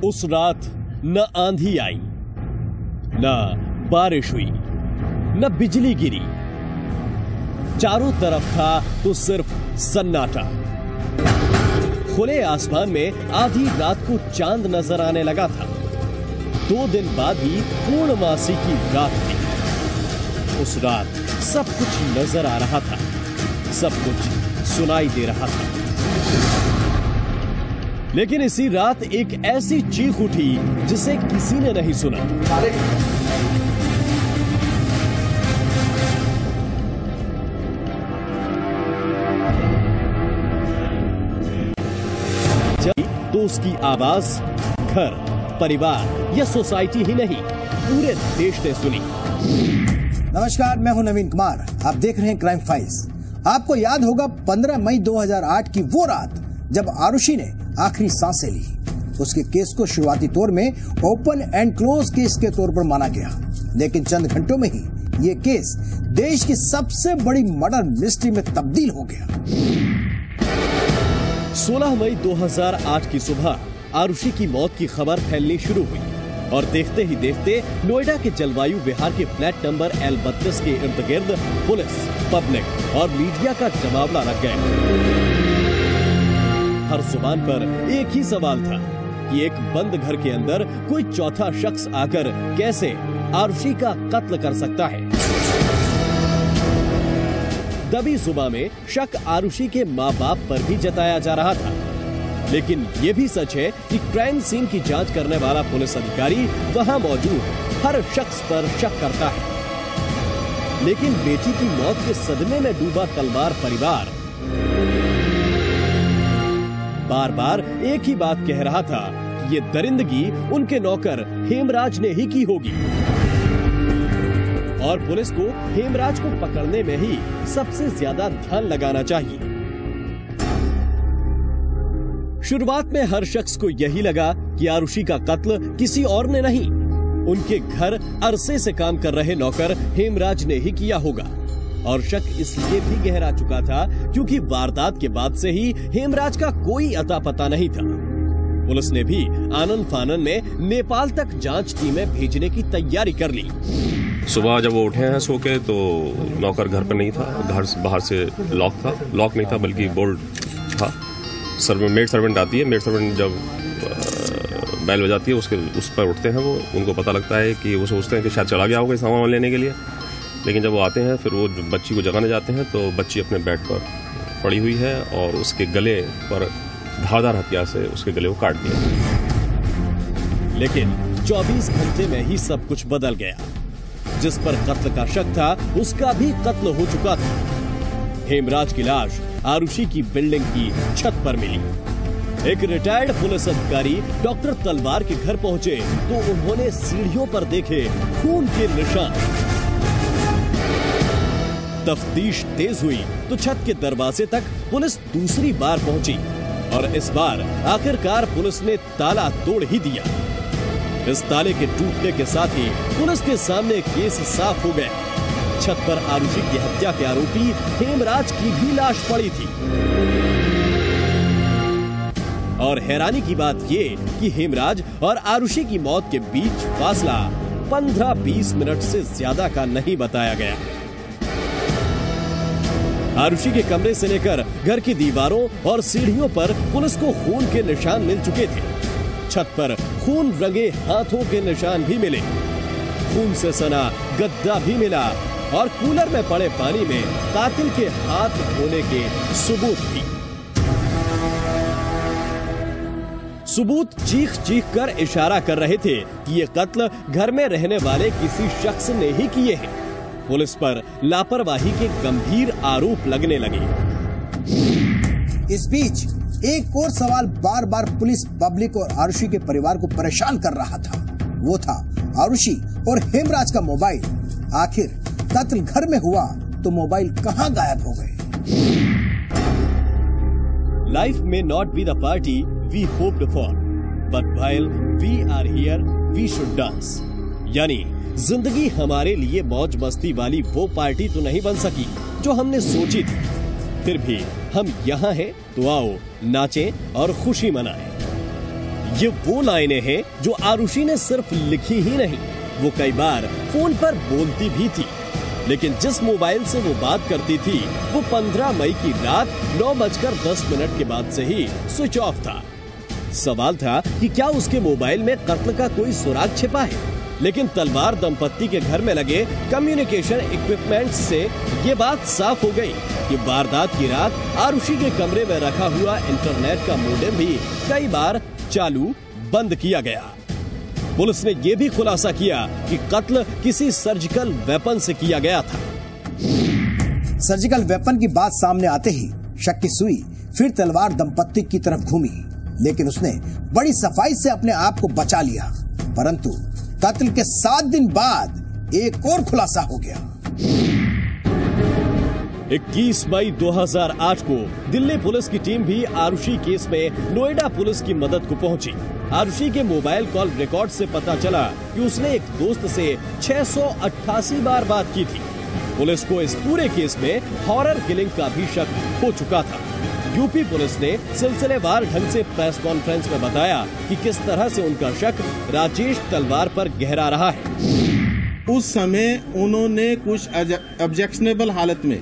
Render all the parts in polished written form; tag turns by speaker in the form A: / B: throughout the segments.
A: उस रात न आंधी आई, न बारिश हुई, न बिजली गिरी। चारों तरफ था तो सिर्फ सन्नाटा। खुले आसमान में आधी रात को चांद नजर आने लगा था। 2 दिन बाद ही पूर्णमासी की रात थी। उस रात सब कुछ नजर आ रहा था, सब कुछ सुनाई दे रहा था। लेकिन इसी रात एक ऐसी चीख उठी जिसे किसी ने नहीं सुना। तो उसकी आवाज घर, परिवार या सोसाइटी ही नहीं, पूरे देश ने सुनी।
B: नमस्कार, मैं हूं नवीन कुमार। आप देख रहे हैं क्राइम फाइल्स। आपको याद होगा 15 मई 2008 की वो रात जब आरुषि ने आखिरी सांसें ली। उसके केस को शुरुआती तौर में ओपन एंड क्लोज केस के तौर पर माना गया, लेकिन चंद घंटों में ही ये केस देश की सबसे बड़ी मर्डर मिस्ट्री में तब्दील हो गया।
A: 16 मई 2008 की सुबह आरुषि की मौत की खबर फैलनी शुरू हुई और देखते ही देखते नोएडा के जलवायु विहार के फ्लैट नंबर L32 के इर्द गिर्द पुलिस, पब्लिक और मीडिया का जमावड़ा लग गया। हर जुबान पर एक ही सवाल था कि एक बंद घर के अंदर कोई चौथा शख्स आकर कैसे आरुषि का कत्ल कर सकता है। दबी जुबां में शक आरुषि के माँ बाप पर भी जताया जा रहा था, लेकिन ये भी सच है कि क्राइम सीन की जांच करने वाला पुलिस अधिकारी वहां मौजूद हर शख्स पर शक करता है। लेकिन बेटी की मौत के सदमे में डूबा तलवार परिवार बार बार एक ही बात कह रहा था कि ये दरिंदगी उनके नौकर हेमराज ने ही की होगी और पुलिस को हेमराज को पकड़ने में ही सबसे ज्यादा ध्यान लगाना चाहिए। शुरुआत में हर शख्स को यही लगा कि आरुषि का कत्ल किसी और ने नहीं, उनके घर अरसे से काम कर रहे नौकर हेमराज ने ही किया होगा। और शक इसलिए भी गहरा चुका था क्योंकि वारदात के बाद से ही हेमराज का कोई अता पता नहीं था। पुलिस ने भी आनन फानन में नेपाल तक जांच टीमें भेजने की तैयारी कर ली।
C: सुबह जब वो उठे हैं सो के तो नौकर घर पर नहीं था, घर बाहर से लॉक था। लॉक नहीं था बल्कि बोल्ट था। मेड सर्वेंट आती है, मेड सर्वेंट जब बैल बजाती है उस पर उठते हैं वो। उनको पता लगता है कि वो सोचते हैं कि शायद चला गया होगा सामान लेने के लिए, लेकिन जब वो आते हैं फिर वो बच्ची को जगाने जाते हैं तो बच्ची अपने बेड पर पड़ी हुई है और उसके गले पर धारदार हथियार से उसके गले को काट दिया।
A: लेकिन 24 घंटे में ही सब कुछ बदल गया। जिस पर कत्ल का शक था उसका भी कत्ल हो चुका था। हेमराज की लाश आरुषि की बिल्डिंग की छत पर मिली। एक रिटायर्ड पुलिस अधिकारी डॉक्टर तलवार के घर पहुंचे तो उन्होंने सीढ़ियों पर देखे खून के निशान। तफ्तीश तेज हुई तो छत के दरवाजे तक पुलिस दूसरी बार पहुंची और इस बार आखिरकार पुलिस ने ताला तोड़ ही दिया। इस ताले के टूटने के साथ ही पुलिस के सामने केस साफ हो गया। छत पर आरुषि की हत्या के आरोपी हेमराज की भी लाश पड़ी थी। और हैरानी की बात ये कि हेमराज और आरुषि की मौत के बीच फासला 15-20 मिनट से ज्यादा का नहीं बताया गया। आरुषि के कमरे से लेकर घर की दीवारों और सीढ़ियों पर पुलिस को खून के निशान मिल चुके थे। छत पर खून रंगे हाथों के निशान भी मिले, खून से सना गद्दा भी मिला और कूलर में पड़े पानी में कातिल के हाथ धोने के सबूत भी। सबूत चीख चीख कर इशारा कर रहे थे कि ये कत्ल घर में रहने वाले किसी शख्स ने ही किए हैं। पुलिस पर लापरवाही के गंभीर आरोप लगने लगे।
B: इस बीच एक और सवाल बार बार पुलिस, पब्लिक और आरुषि के परिवार को परेशान कर रहा था। वो था आरुषि और हेमराज का मोबाइल। आखिर कत्ल घर में हुआ तो मोबाइल कहां गायब हो गए?
A: लाइफ में not be the party we hoped for, but while we are here we should dance. यानी जिंदगी हमारे लिए मौज मस्ती वाली वो पार्टी तो नहीं बन सकी जो हमने सोची थी, फिर भी हम यहाँ हैं तो आओ नाचें और खुशी मनाएं। ये वो लाइनें हैं जो आरुषि ने सिर्फ लिखी ही नहीं, वो कई बार फोन पर बोलती भी थी। लेकिन जिस मोबाइल से वो बात करती थी वो 15 मई की रात 9:10 के बाद से ही स्विच ऑफ था। सवाल था कि क्या उसके मोबाइल में कत्ल का कोई सुराग छिपा है, लेकिन तलवार दंपत्ति के घर में लगे कम्युनिकेशन इक्विपमेंट से ये बात साफ हो गई कि वारदात की रात आरुषि के कमरे में रखा हुआ इंटरनेट का मोडेम भी कई बार चालू बंद किया गया। पुलिस ने यह भी खुलासा किया कि कत्ल किसी सर्जिकल वेपन से किया गया था।
B: सर्जिकल वेपन की बात सामने आते ही शक की सुई फिर तलवार दंपत्ति की तरफ घूमी, लेकिन उसने बड़ी सफाई से अपने आप को बचा लिया। परंतु कत्ल के 7 दिन बाद एक और खुलासा हो गया।
A: 21 मई 2008 को दिल्ली पुलिस की टीम भी आरुषि केस में नोएडा पुलिस की मदद को पहुंची। आरुषि के मोबाइल कॉल रिकॉर्ड से पता चला कि उसने एक दोस्त से 688 बार बात की थी। पुलिस को इस पूरे केस में हॉरर किलिंग का भी शक हो चुका था। यूपी पुलिस ने सिलसिलेवार ढंग से प्रेस कॉन्फ्रेंस में बताया कि किस तरह से उनका शक राजेश तलवार पर गहरा रहा है।
D: उस समय उन्होंने कुछ ऑब्जेक्शनेबल हालत में,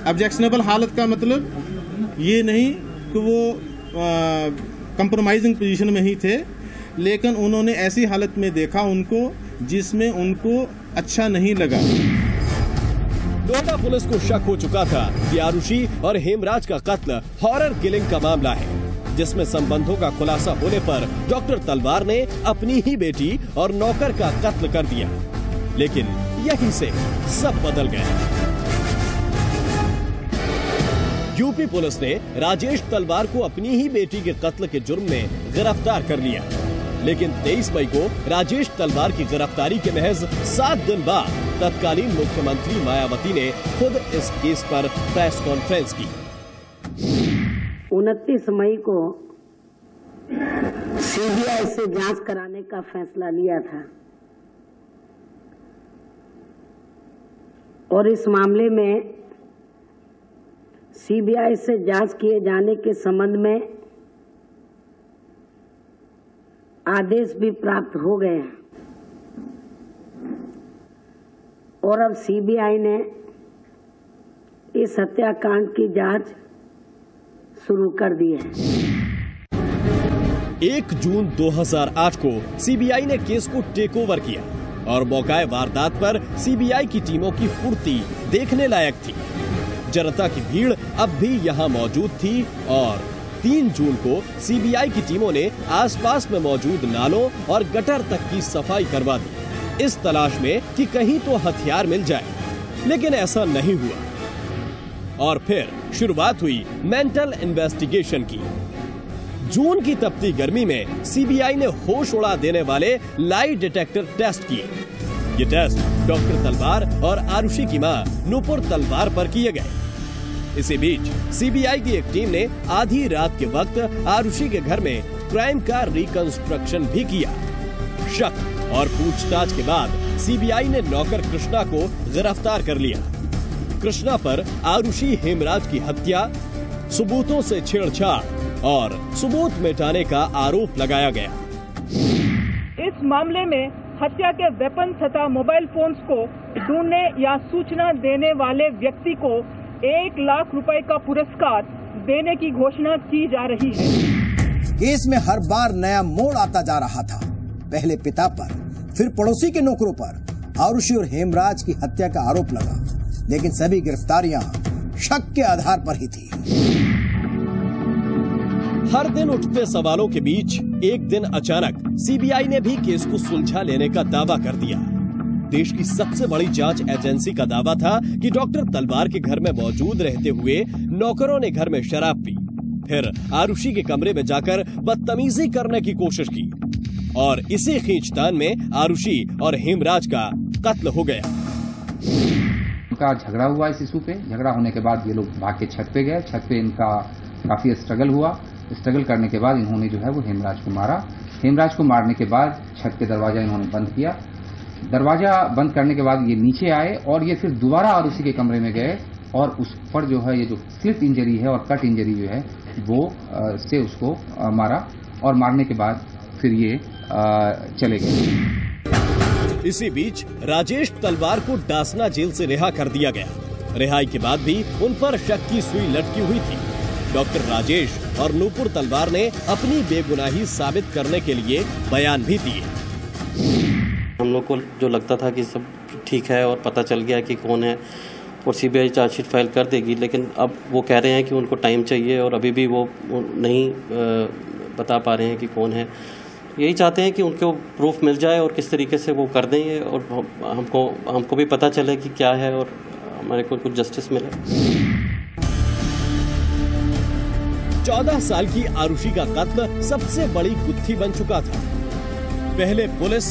D: ऑब्जेक्शनेबल हालत का मतलब ये नहीं कि वो कंप्रोमाइजिंग पोजीशन में ही थे, लेकिन उन्होंने ऐसी हालत में देखा उनको जिसमें उनको अच्छा नहीं लगा।
A: नोएडा पुलिस को शक हो चुका था कि आरुषि और हेमराज का कत्ल हॉरर किलिंग का मामला है, जिसमें संबंधों का खुलासा होने पर डॉक्टर तलवार ने अपनी ही बेटी और नौकर का कत्ल कर दिया। लेकिन यहीं से सब बदल गया। यूपी पुलिस ने राजेश तलवार को अपनी ही बेटी के कत्ल के जुर्म में गिरफ्तार कर लिया। लेकिन 23 मई को राजेश तलवार की गिरफ्तारी के महज 7 दिन बाद तत्कालीन मुख्यमंत्री मायावती ने खुद इस केस पर प्रेस कॉन्फ्रेंस की।
E: 29 मई को सीबीआई से जांच कराने का फैसला लिया था और इस मामले में सीबीआई से जांच किए जाने के संबंध में आदेश भी प्राप्त हो गए हैं और अब सीबीआई ने इस हत्याकांड की जांच शुरू कर दी है।
A: 1 जून 2008 को सीबीआई ने केस को टेक ओवर किया और मौकाए वारदात पर सीबीआई की टीमों की फुर्ती देखने लायक थी। जनता की भीड़ अब भी यहां मौजूद थी और 3 जून को सीबीआई की टीमों ने आसपास में मौजूद नालों और गटर तक की सफाई करवा दी, इस तलाश में कि कहीं तो हथियार मिल जाए। लेकिन ऐसा नहीं हुआ और फिर शुरुआत हुई मेंटल इन्वेस्टिगेशन की। जून की तपती गर्मी में सीबीआई ने होश उड़ा देने वाले लाई डिटेक्टर टेस्ट किए। ये टेस्ट डॉक्टर तलवार और आरुषि की मां नूपुर तलवार पर किए गए। इसी बीच सीबीआई की एक टीम ने आधी रात के वक्त आरुषि के घर में क्राइम का रिकंस्ट्रक्शन भी किया। शक और पूछताछ के बाद सीबीआई ने नौकर कृष्णा को गिरफ्तार कर लिया। कृष्णा पर आरुषि हेमराज की हत्या, सबूतों से छेड़छाड़ और सबूत मिटाने का आरोप लगाया गया।
F: इस मामले में हत्या के वेपन तथा मोबाइल फोन्स को ढूंढने या सूचना देने वाले व्यक्ति को 1 लाख रुपए का पुरस्कार देने की घोषणा की जा रही है।
B: केस में हर बार नया मोड़ आता जा रहा था। पहले पिता पर, फिर पड़ोसी के नौकरों पर आरुषि और हेमराज की हत्या का आरोप लगा, लेकिन सभी गिरफ्तारियां शक के आधार पर ही थी।
A: हर दिन उठते सवालों के बीच एक दिन अचानक सीबीआई ने भी केस को सुलझा लेने का दावा कर दिया। देश की सबसे बड़ी जांच एजेंसी का दावा था कि डॉक्टर तलवार के घर में मौजूद रहते हुए नौकरों ने घर में शराब पी, फिर आरुषि के कमरे में जाकर बदतमीजी करने की कोशिश की और इसी खींचतान में आरुषि और हेमराज का कत्ल हो गया।
G: उनका झगड़ा हुआ इस इशू पे। झगड़ा होने के बाद ये लोग भाग के छत पे गए। छत पे इनका काफी स्ट्रगल हुआ। स्ट्रगल करने के बाद इन्होंने जो है वो हेमराज को मारा। हेमराज को मारने के बाद छत के दरवाजा इन्होंने बंद किया। दरवाजा बंद करने के बाद ये नीचे आए और ये फिर दोबारा आरुषि के कमरे में गए और उस पर जो है ये जो स्लिप इंजरी है और कट इंजरी जो है वो से उसको मारा और मारने के बाद फिर ये चले गए।
A: इसी बीच राजेश तलवार को डासना जेल से रिहा कर दिया गया। रिहाई के बाद भी उन पर शक की सुई लटकी हुई थी। डॉक्टर राजेश और नूपुर तलवार ने अपनी बेगुनाही साबित करने के लिए बयान भी दिए।
H: हम लोग को जो लगता था कि सब ठीक है और पता चल गया कि कौन है और सीबीआई चार्जशीट फाइल कर देगी, लेकिन अब वो कह रहे हैं कि उनको टाइम चाहिए और अभी भी वो नहीं बता पा रहे हैं कि कौन है। यही चाहते हैं कि उनको प्रूफ मिल जाए और किस तरीके से वो कर देंगे और हमको भी पता चले कि क्या है और हमारे को कुछ जस्टिस मिले।
A: 14 साल की आरुषि का कत्ल सबसे बड़ी गुत्थी बन चुका था। पहले पुलिस,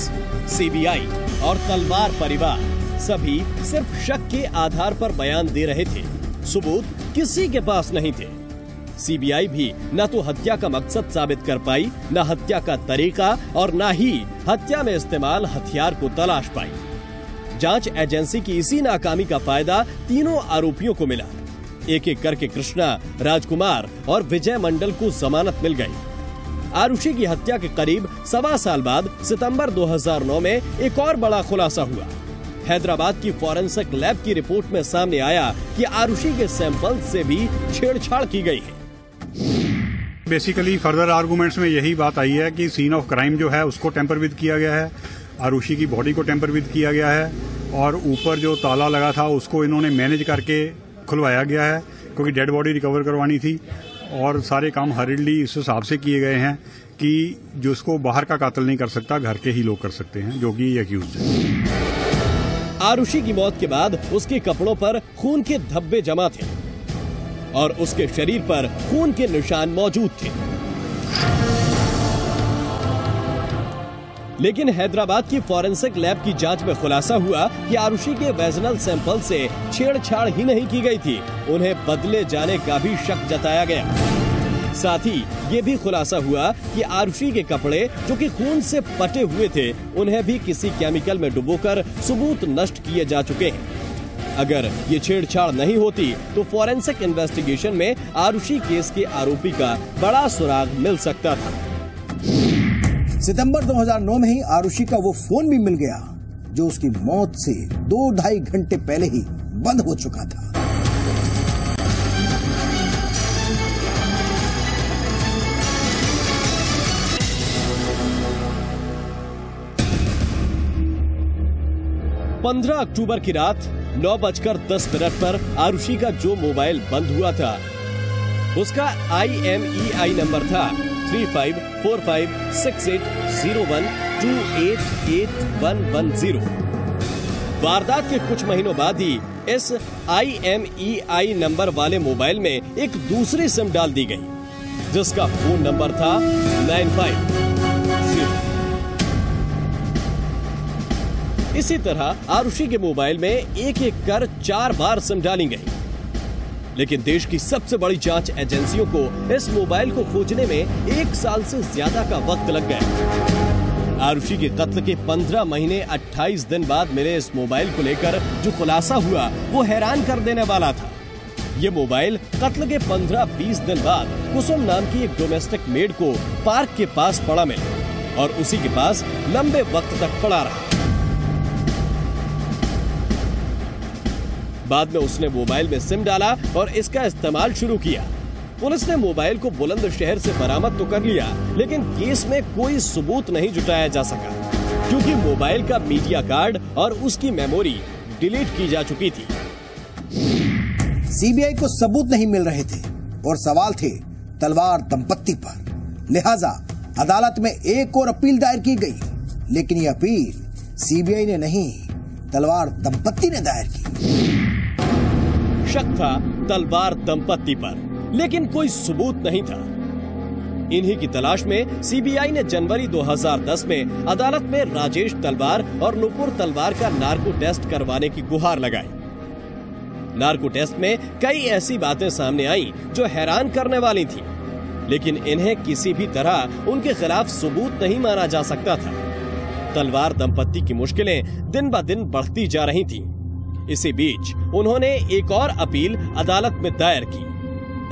A: सीबीआई और तलवार परिवार सभी सिर्फ शक के आधार पर बयान दे रहे थे। सबूत किसी के पास नहीं थे। सीबीआई भी न तो हत्या का मकसद साबित कर पाई, न हत्या का तरीका और न ही हत्या में इस्तेमाल हथियार को तलाश पाई। जांच एजेंसी की इसी नाकामी का फायदा तीनों आरोपियों को मिला। एक एक करके कृष्णा, राजकुमार और विजय मंडल को जमानत मिल गई। आरुषि की हत्या के करीब 1.25 साल बाद सितंबर 2009 में एक और बड़ा खुलासा हुआ। हैदराबाद की फॉरेंसिक लैब की रिपोर्ट में सामने आया कि आरुषि के सैंपल से भी छेड़छाड़ की गई है।
I: बेसिकली फर्दर आर्गुमेंट्स में यही बात आई है कि सीन ऑफ क्राइम जो है उसको टेम्पर विद किया गया है, आरुषि की बॉडी को टेम्पर विद किया गया है और ऊपर जो ताला लगा था उसको इन्होंने मैनेज करके खुलवाया गया है क्योंकि डेड बॉडी रिकवर करवानी थी और सारे काम हरिडली इस हिसाब से किए गए हैं कि जिसको बाहर का कातिल नहीं कर सकता, घर के ही लोग कर सकते हैं, जो कि अक्यूज्ड है।
A: आरुषि की मौत के बाद उसके कपड़ों पर खून के धब्बे जमा थे और उसके शरीर पर खून के निशान मौजूद थे। लेकिन हैदराबाद की फॉरेंसिक लैब की जांच में खुलासा हुआ कि आरुषि के वेजनल सैंपल से छेड़छाड़ ही नहीं की गई थी, उन्हें बदले जाने का भी शक जताया गया। साथ ही ये भी खुलासा हुआ कि आरुषि के कपड़े जो कि खून से पटे हुए थे, उन्हें भी किसी केमिकल में डुबोकर सबूत नष्ट किए जा चुके हैं। अगर ये छेड़छाड़ नहीं होती तो फॉरेंसिक इन्वेस्टिगेशन में आरुषि केस के आरोपी का बड़ा सुराग मिल सकता था।
B: सितंबर 2009 में ही आरुषि का वो फोन भी मिल गया जो उसकी मौत से 2-2.5 घंटे पहले ही बंद हो चुका था।
A: पंद्रह अक्टूबर की रात 9:10 पर आरुषि का जो मोबाइल बंद हुआ था उसका IMEI नंबर था 35456801288110। वारदात के कुछ महीनों बाद ही इस IMEI नंबर वाले मोबाइल में एक दूसरी सिम डाल दी गई जिसका फोन नंबर था 950। इसी तरह आरुषि के मोबाइल में एक एक कर 4 बार सिम डाली गई। लेकिन देश की सबसे बड़ी जांच एजेंसियों को इस मोबाइल को खोजने में 1 साल से ज्यादा का वक्त लग गया। आरुषि के कत्ल के 15 महीने 28 दिन बाद मिले इस मोबाइल को लेकर जो खुलासा हुआ वो हैरान कर देने वाला था। ये मोबाइल कत्ल के 15-20 दिन बाद कुसुम नाम की एक डोमेस्टिक मेड को पार्क के पास पड़ा मिला और उसी के पास लंबे वक्त तक पड़ा रहा। बाद में उसने मोबाइल में सिम डाला और इसका इस्तेमाल शुरू किया। पुलिस ने मोबाइल को बुलंदशहर से बरामद तो कर लिया, लेकिन केस में कोई सबूत नहीं जुटाया जा सका क्योंकि मोबाइल का मीडिया कार्ड और उसकी मेमोरी डिलीट की जा चुकी थी।
B: सीबीआई को सबूत नहीं मिल रहे थे और सवाल थे तलवार दंपत्ति पर। लिहाजा अदालत में एक और अपील दायर की गई, लेकिन ये अपील सीबीआई ने नहीं, तलवार दंपत्ति ने दायर की।
A: शक था तलवार दंपत्ति पर, लेकिन कोई सबूत नहीं था। इन्हीं की तलाश में सीबीआई ने जनवरी 2010 में अदालत में राजेश तलवार और नुपुर तलवार का नार्को टेस्ट करवाने की गुहार लगाई। नार्को टेस्ट में कई ऐसी बातें सामने आई जो हैरान करने वाली थी, लेकिन इन्हें किसी भी तरह उनके खिलाफ सबूत नहीं माना जा सकता था। तलवार दंपत्ति की मुश्किलें दिन ब दिन बढ़ती जा रही थीं। इसी बीच उन्होंने एक और अपील अदालत में दायर की,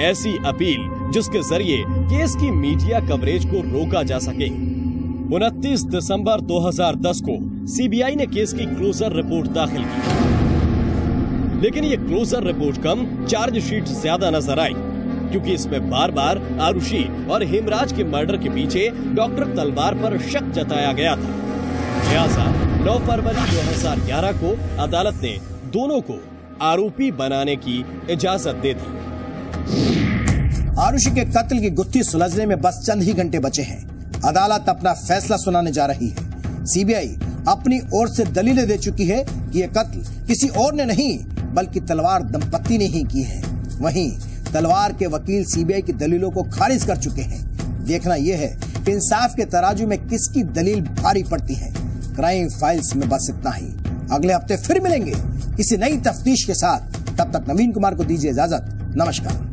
A: ऐसी अपील जिसके जरिए केस की मीडिया कवरेज को रोका जा सके। 29 दिसंबर 2010 को सीबीआई ने केस की क्लोजर रिपोर्ट दाखिल की, लेकिन ये क्लोजर रिपोर्ट कम, चार्जशीट ज्यादा नजर आई, क्योंकि इसमें बार बार आरुषि और हेमराज के मर्डर के पीछे डॉक्टर तलवार पर शक जताया गया था। लिहाजा 9 फरवरी 2011 को अदालत ने दोनों को आरोपी बनाने की इजाजत दे दी।
B: आरुषि के कत्ल की गुत्थी सुलझने में बस चंद ही घंटे बचे हैं। अदालत अपना फैसला सुनाने जा रही है। सीबीआई अपनी ओर से दलीलें दे चुकी है कि यह कत्ल किसी और ने नहीं बल्कि तलवार दंपत्ति ने ही की है। वहीं तलवार के वकील सीबीआई की दलीलों को खारिज कर चुके हैं। देखना यह है कि इंसाफ के तराजू में किसकी दलील भारी पड़ती है। क्राइम फाइल्स में बस इतना ही। अगले हफ्ते फिर मिलेंगे किसी नई तफ्तीश के साथ। तब तक नवीन कुमार को दीजिए इजाजत। नमस्कार।